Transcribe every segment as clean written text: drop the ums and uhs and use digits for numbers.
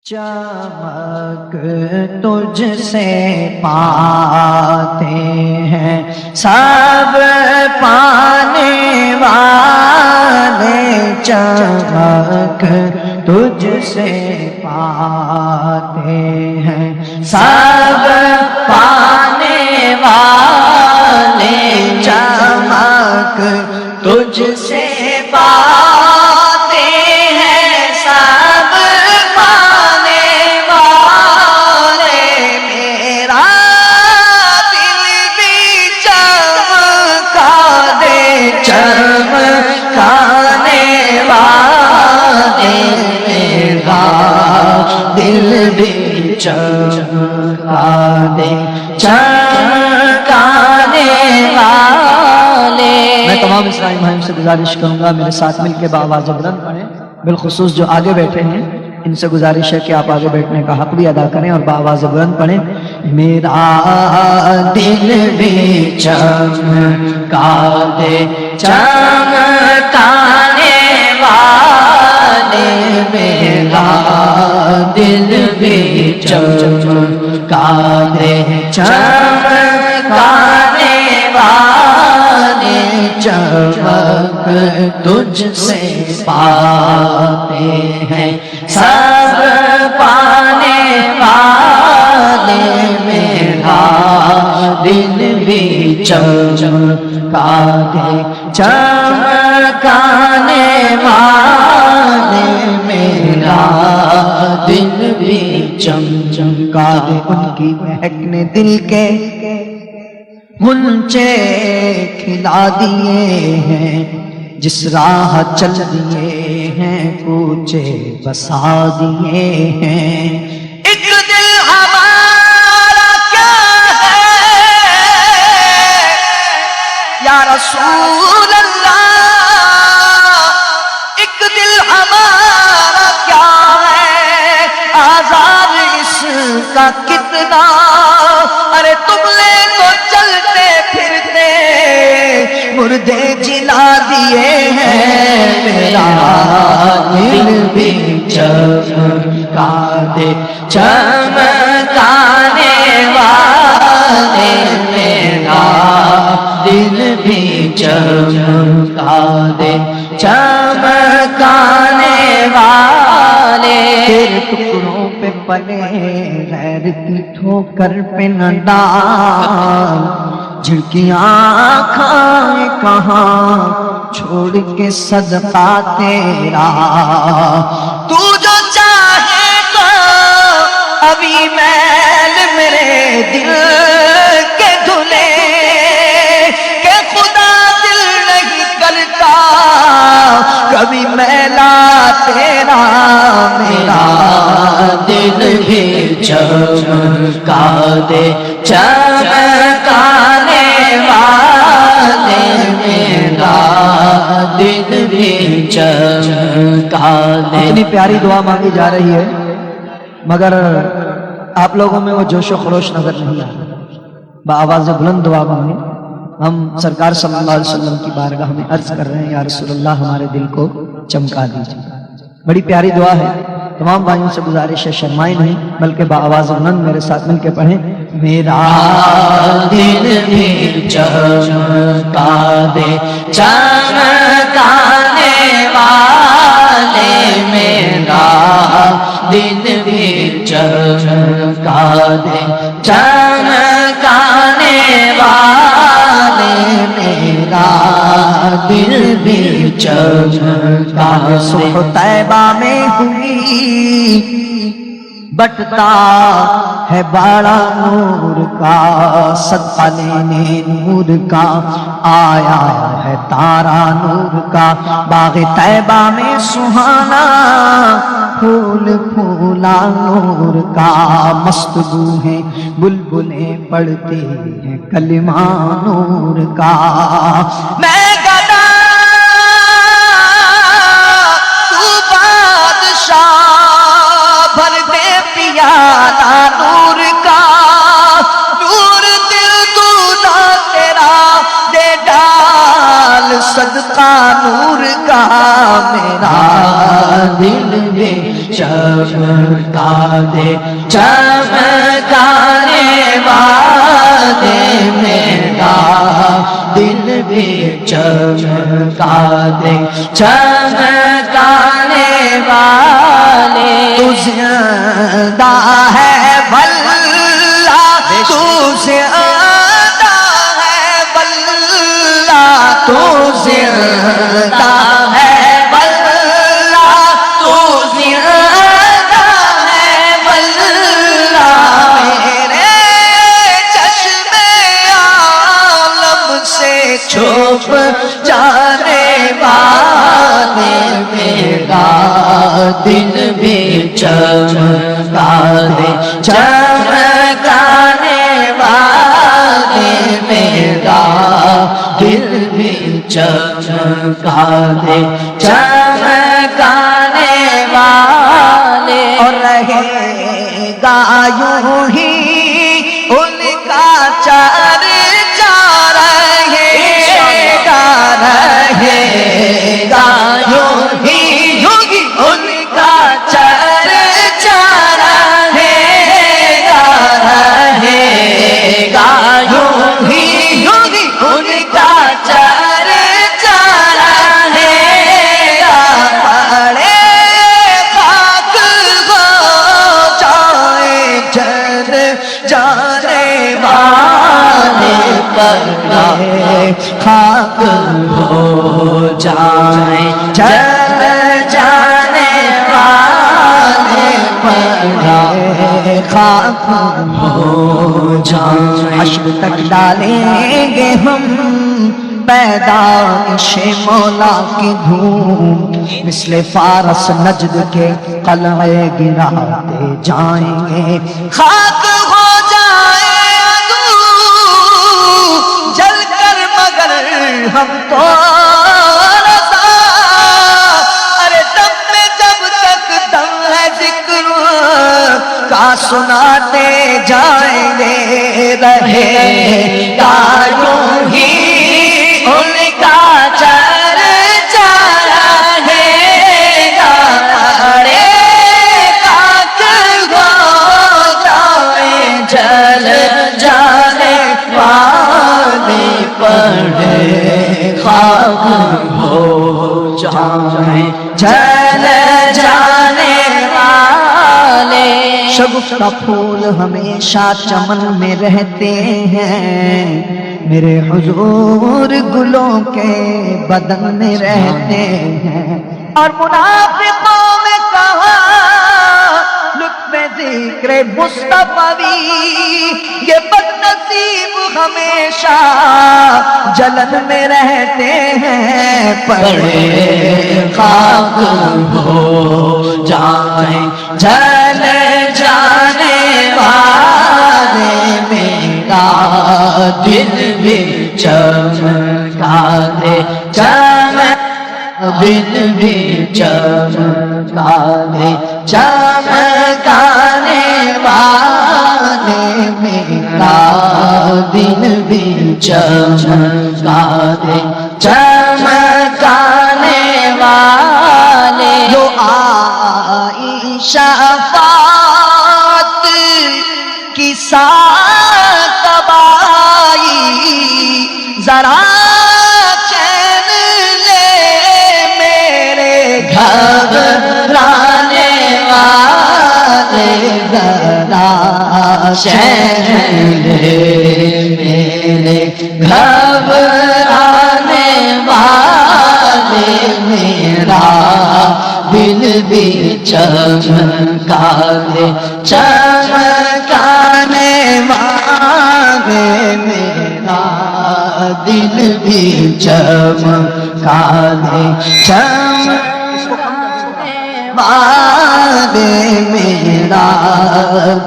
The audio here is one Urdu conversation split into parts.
چمک تجھ سے پاتے ہیں سب پانے والے، چمک تجھ سے پاتے ہیں سب پانے والے، چمک تجھ سے پاتے ہیں سب پانے والے، میرا دل بھی چمکا دے چمکانے والے، میرا دل بھی چمکا دے چمکانے والے۔ میں تمام اسلامی بھائیوں سے گزارش کروں گا میرے ساتھ مل کے بآواز بلند پڑھیں، بالخصوص جو آگے بیٹھے ہیں ان سے گزارش ہے کہ آپ آگے بیٹھنے کا حق بھی ادا کریں اور بآواز بلند پڑھیں۔ میرا دل بھی چمکا دے چمکانے والے، میرا دل بھی چمکا دے چمکانے والے، چمک تجھ سے پاتے ہیں سب پانے والے، میرا دل بھی چمکا دے چمکانے والے، میرا دل بھی چمکا دے۔ ان کی مہک نے دل کے غنچے کھلا دیے ہیں، جس راہ چل دیے ہیں کوچے بسا دیے ہیں۔ ایک دل ہمارا کیا ہے یا رسول اللہ، ایک دل ہمارا کیا ہے، آزار اس کا کتنا، ارے تم لے تو چلتے پھرتے مردے جلا دیے ہیں، میرا دل بھی چمکا دے چمکانے والے، میرا دل بھی چمکا دے چمکانے والے۔ تیرے ٹکڑوں پہ پلے غیرت کی ٹھوکر پہ نہ ڈال، جھڑکیاں کھائے کہاں چھوڑ کے صدقہ تیرا، تو جو چاہے تو ابھی میل میرے دل کے دھلے، کہ خدا دل نہیں کرتا کبھی میلا تیرا، میرا دل بھی چمکا دے چمکانے والے، میرا دل بھی چمکا دے۔ اتنی پیاری دعا مانگی جا رہی ہے مگر آپ لوگوں میں وہ جوش و خروش نظر نہیں آ رہا۔ بآواز بلند دعا مانگیں۔ ہم سرکار صلی اللہ علیہ وسلم کی بارگاہ میں عرض کر رہے ہیں یا رسول اللہ ہمارے دل کو چمکا دیجیے۔ بڑی پیاری دعا ہے، تمام بھائیوں سے گزارش ہے شرمائیں نہیں بلکہ بآواز بلند میرے ساتھ مل کے پڑھیں۔ میرا دل بھی چمکا دے چمکانے والے، میرا دل بھی چمکا دے چمکانے والے، میرا دل بھی چمکا دے۔ صبح طیبہ میں ہوئی بٹتا ہے بڑا نور کا، صدقہ لینے نور کا آیا ہے تارا نور کا، باغ طیبہ میں سہانا پھول پھولا نور کا، مست بو ہیں بلبلیں پڑھتی ہیں کلمہ نور کا، میں گدا تو بادشاہ بھر دے پیالہ نور کا، نور دل دودھا تیرا دے ڈال صدقہ نور کا، میرا دل بھی چمکا دے، چمکانے والے میرا دل بھی چمکا دے، چمکانے والے تو زندہ ہے واللہ، تو زندہ ہے واللہ، تو زندہ ہے واللہ، تو زندہ ہے واللہ، میرے چشم عالم سے چھپ جانے والے میرا دل بھی چمکا دے، چمکانے والے میرا دل بھی چمکا دے، چمکانے والے اور رہے گا یوں ہی ان کا چرچا، رہے گا یوں ہی ان کا چرچا، رہے گا یوں ہی ان کا چرچا، رہے گا پڑے خاک ہو جائے جن جانے والے، پڑے خاک ہو جائے جن جانے والے، پڑے خاک ہو جائے، حشر تک ڈالیں گے ہم پیدائش مولا کی دھوم، مثل فارس نجد کے قلعے گراتے جائیں گے، خاک ہو جائے عدو جل کر مگر ہم تو رضا، ارے دم میں جب تک دم ہے ذکر کا سناتے جائیں گے، رہے گا یوں ہی ان کا چرچا، رہے گا پڑے خاک ہو جائے جل جانے والے، پڑے خاک ہو جائے جل جانے والے، شگفتہ پھول ہمیشہ چمن میں رہتے ہیں، میرے حضور گلوں کے بدن میں رہتے ہیں، اور منافقوں میں کہا لطف ذکر مصطفی، یہ بد نصیب ہمیشہ جلن میں رہتے ہیں، پڑے خاک ہو جائیں جل جانے والے میرا دل بھی چمکا دے، دل بھی چمکا دے، چمکانے والے میرا دل بھی چمکا دے، چمکانے والے جو آئی شفاعت کی ساتھ تبائی، ذرا چین لے میرے گھبرانے والے، ذرا چین لے میرے گھبرانے والے، میرا دل بھی چمکا دے، چمکانے والے میرا دل بھی چمکا دے، چمکانے والے میرا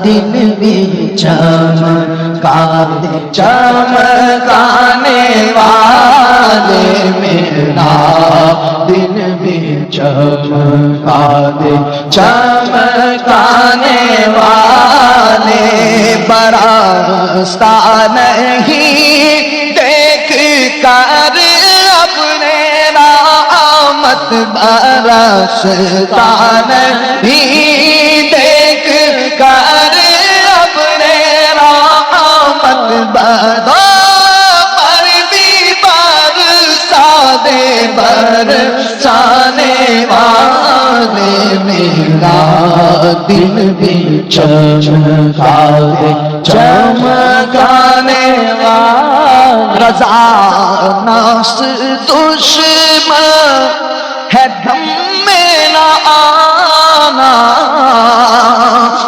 دل بھی چمکا دے، چمکانے والے میرا دل بھی چمکا دے، چمکانے والے برستا نہیں دیکھ کر اپنے رحمت رحمت برستا نہیں دیکھ کر اپنے رحمت برسا پر بھی برسا دے برسانے والے میرا دل بھی چمکا دے چمکانے والا رضا ناس دشمن ہے دم میں نہ آنا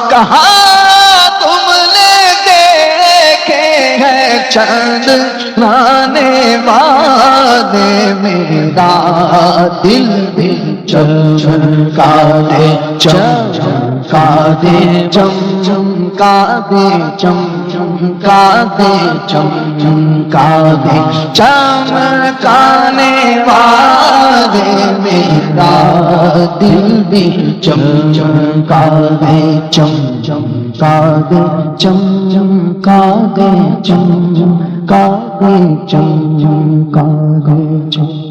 کہاں تم نے دیکھے ہیں چند لانے والے میرا دل بھی چمکا دے چمکا دے چمکا دے چمکا دے چمکا دے چمکانے والے میرا دل بھی چمکا دے چمکا دے چمکا دے چمکا دے چمکا دے